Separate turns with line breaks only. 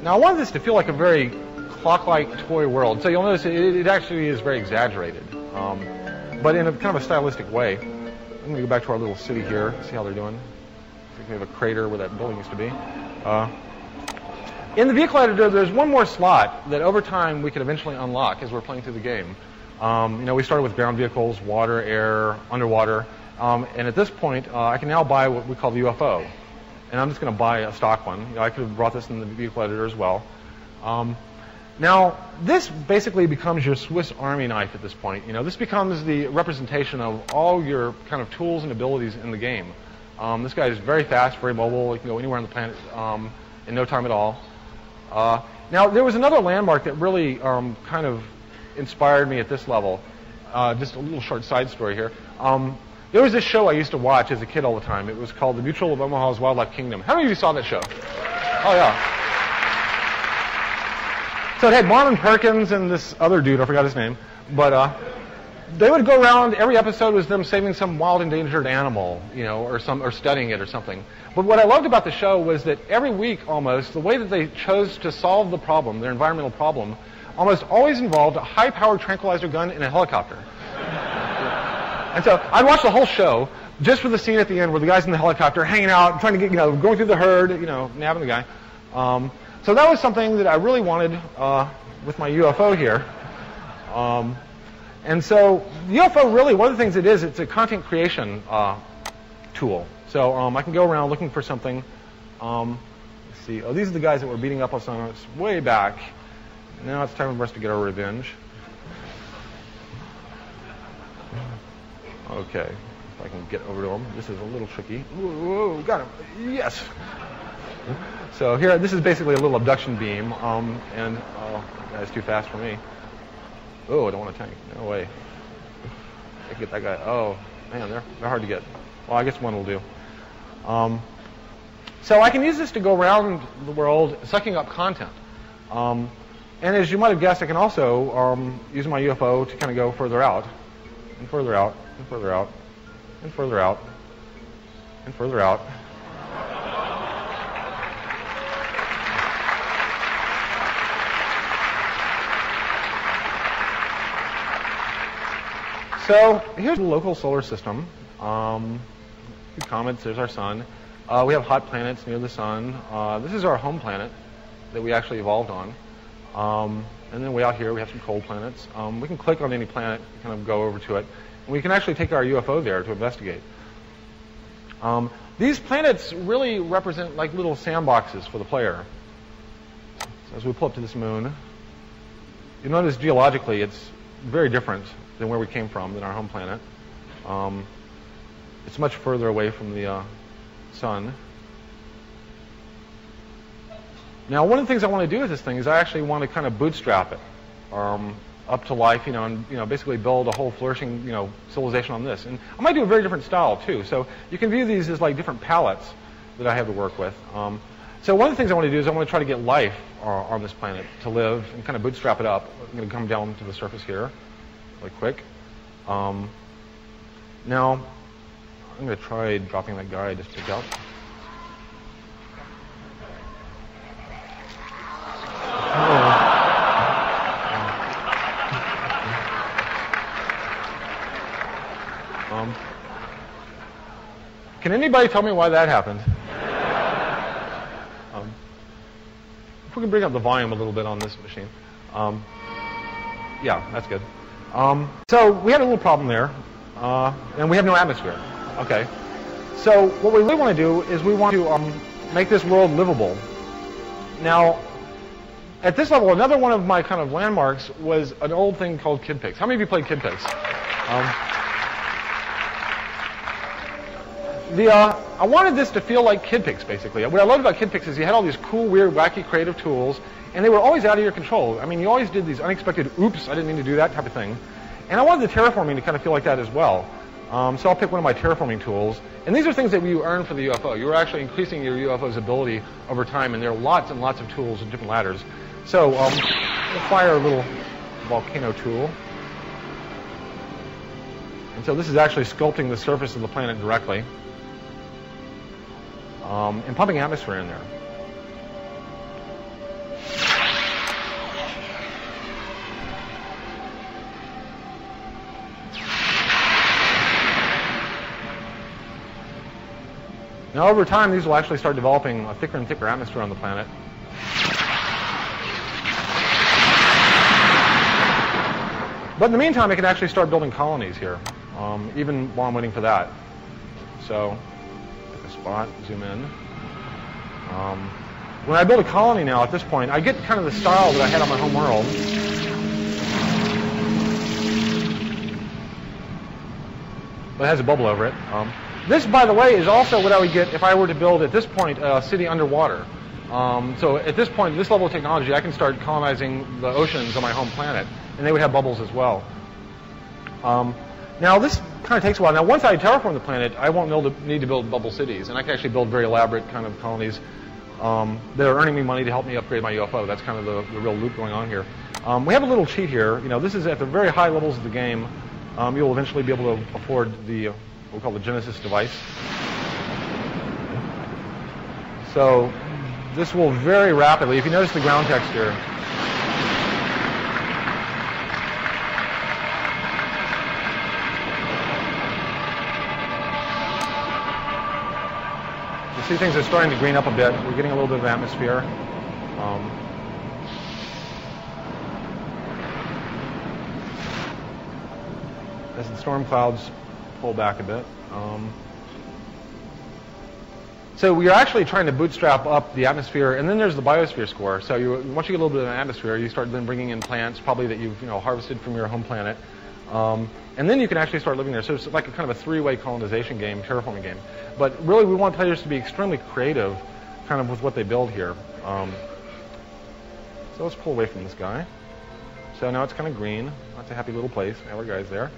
Now I wanted this to feel like a very clock-like toy world, so you'll notice it actually is very exaggerated, but in a kind of a stylistic way. I'm going to go back to our little city here, see how they're doing. I think we have a crater where that building used to be. In the vehicle editor, there's one more slot that over time we could eventually unlock as we're playing through the game. We started with ground vehicles, water, air, underwater, and at this point, I can now buy what we call the UFO. And I'm just going to buy a stock one. I could have brought this in the vehicle editor as well. Now, this basically becomes your Swiss Army knife at this point. This becomes the representation of all your kind of tools and abilities in the game. This guy is very fast, very mobile. He can go anywhere on the planet in no time at all. Now, there was another landmark that really kind of inspired me at this level. Just a little short side story here. There was this show I used to watch as a kid all the time. It was called The Mutual of Omaha's Wildlife Kingdom. How many of you saw that show? Oh, yeah. So it had Marlon Perkins and this other dude, I forgot his name. But they would go around, every episode was them saving some wild endangered animal, or studying it or something. But what I loved about the show was that every week almost, the way that they chose to solve the problem, their environmental problem, almost always involved a high-powered tranquilizer gun and a helicopter. And so I'd watch the whole show just for the scene at the end where the guy's in the helicopter hanging out, trying to get, going through the herd, nabbing the guy. So that was something that I really wanted with my UFO here. And so the UFO really, one of the things it is, it's a content creation tool. So I can go around looking for something. Let's see. Oh, these are the guys that were beating up on us way back. Now it's time for us to get our revenge. Okay, if I can get over to him. This is a little tricky. Whoa, got him. Yes. So here, this is basically a little abduction beam, and that guy's too fast for me. Oh, I don't want to tank. No way. I can get that guy. Oh, man, they're hard to get. Well, I guess one will do. So I can use this to go around the world sucking up content. And as you might have guessed, I can also use my UFO to kind of go further out, and further out, and further out, and further out, and further out. So here's the local solar system. A few comets, there's our sun. We have hot planets near the sun. This is our home planet that we actually evolved on. And then way out here we have some cold planets. We can click on any planet, kind of go over to it. And we can actually take our UFO there to investigate. These planets really represent like little sandboxes for the player. So as we pull up to this moon, you notice geologically it's very different than where we came from, than our home planet. It's much further away from the sun. Now, one of the things I want to do with this thing is I actually want to kind of bootstrap it up to life, and basically build a whole flourishing, civilization on this. And I might do a very different style too. So you can view these as like different palettes that I have to work with. So one of the things I want to do is I want to try to get life on this planet to live and kind of bootstrap it up. I'm going to come down to the surface here, really quick. Now, I'm going to try dropping that guy I just took out. Can anybody tell me why that happened? If we can bring up the volume a little bit on this machine. Yeah, that's good. So we had a little problem there, and we have no atmosphere. Okay. So what we really want to do is we want to make this world livable. Now, at this level, another one of my kind of landmarks was an old thing called Kid Pigs. How many of you played Kid Pigs? I wanted this to feel like Kid Pigs, basically. What I loved about Kid Pigs is you had all these cool, weird, wacky, creative tools, and they were always out of your control. I mean, you always did these unexpected, oops, I didn't mean to do that type of thing. And I wanted the terraforming to kind of feel like that as well. So I'll pick one of my terraforming tools. And these are things that you earn for the UFO. You were actually increasing your UFO's ability over time, and there are lots and lots of tools and different ladders. So we'll fire a little volcano tool. And so this is actually sculpting the surface of the planet directly. And pumping atmosphere in there. Now over time, these will actually start developing a thicker and thicker atmosphere on the planet. But in the meantime, I can actually start building colonies here, even while I'm waiting for that. So, pick a spot, zoom in. When I build a colony now, at this point, I get kind of the style that I had on my home world. But it has a bubble over it. This, by the way, is also what I would get if I were to build, at this point, a city underwater. So at this point, this level of technology, I can start colonizing the oceans on my home planet, and they would have bubbles as well. Now, this kind of takes a while. Now, once I terraform the planet, I won't need to build bubble cities, and I can actually build very elaborate kind of colonies that are earning me money to help me upgrade my UFO. That's kind of the real loop going on here. We have a little cheat here. You know, this is at the very high levels of the game. You'll eventually be able to afford the what we call the Genesis device. So this will very rapidly, if you notice the ground texture, you see things are starting to green up a bit. We're getting a little bit of atmosphere. As the storm clouds pull back a bit. So we are actually trying to bootstrap up the atmosphere, and then there's the biosphere score. So once you get a little bit of an atmosphere, you start then bringing in plants, probably that you've harvested from your home planet, and then you can actually start living there. So it's like a kind of a three-way colonization game, terraforming game. But really, we want players to be extremely creative, kind of with what they build here. So let's pull away from this guy. So now it's kind of green. That's a happy little place. Now our guy's there.